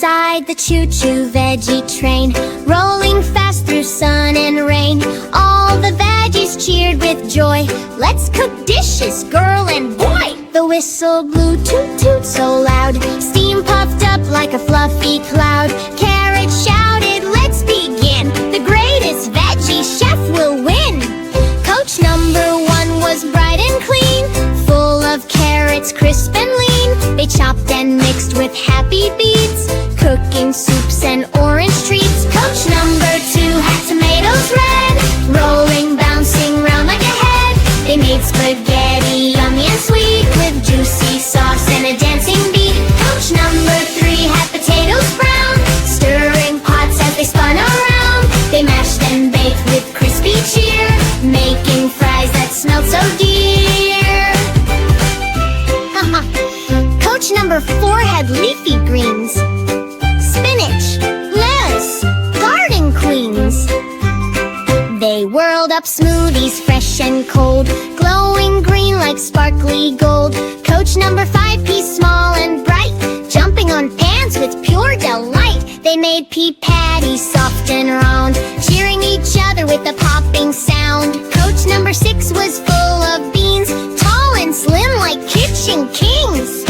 inside the choo-choo veggie train, rolling fast through sun and rain. All the veggies cheered with joy. Let's cook dishes, girl and boy. The whistle blew toot-toot so loud, steam puffed up like a fluffy cloud. Carrot shouted, let's begin, the greatest veggie chef will win. Coach number 1 was bright and clean, full of carrots crisp and lean. They chopped and mixed with happy beats, cooking soups and orange treats. Coach number 2 had tomatoes red, rolling, bouncing round like a head. They made spaghetti yummy and sweet, with juicy sauce and a dancing beat. Coach number 3 had potatoes brown, stirring pots as they spun around. They mashed and baked with crispy cheer, making fries that smelled so dear. Coach number 4 had leafy greens, spinach, lettuce, garden queens. They whirled up smoothies fresh and cold, glowing green like sparkly gold. Coach number 5, pea small and bright, jumping on pans with pure delight. They made pea patties soft and round, cheering each other with a popping sound. Coach number 6 was full of beans, tall and slim like kitchen kings.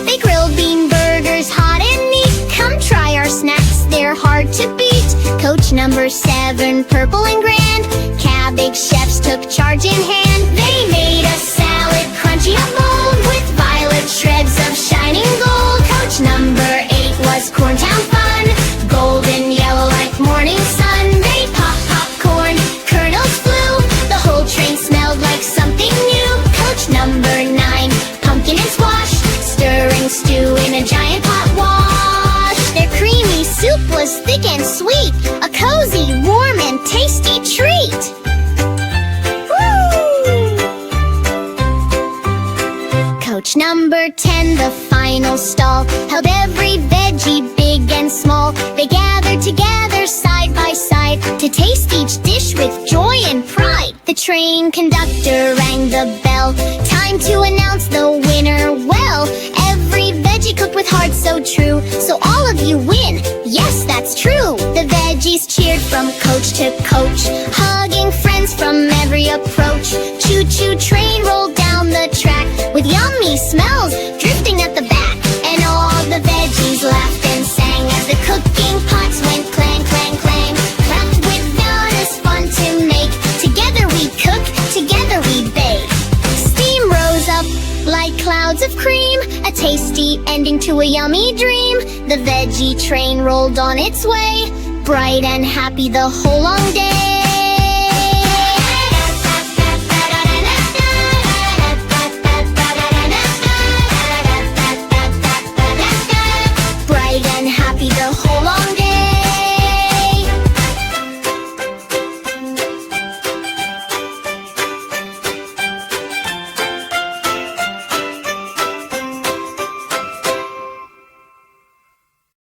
They grilled bean burgers hot and neat. Come try our snacks, they're hard to beat. Coach number 7, purple and grand, cabbage chefs took charge in hand. They made a salad crunchy and bold, with violet shreds of shining gold. Coach number 8 was Corntown fun, golden yellow like morning sun. They popped popcorn, kernels flew, the whole train smelled like something new. Coach number 9, pumpkin and squash, stirring stew in a giant pot wash. Their creamy soup was thick and sweet, a cozy, warm and tasty treat. Coach number 10, the final stall, held every veggie big and small. They gathered together side by side to taste each dish with joy and pride. The train conductor rang the bell, time to announce the winner. Well, every veggie cooked with heart so true, so all of you win, yes, that's true. The veggies cheered from coach to coach, hugging friends from every approach. Choo-choo train rolled down the track, with yummy smells drifting at the back. And all the veggies laughed and sang as the cooking pots went clang, clang, clang. Clapped with fun as fun to make, together we cook, together we bake. Steam rose up like clouds of cream, a tasty ending to a yummy dream. The veggie train rolled on its way, bright and happy the whole long day.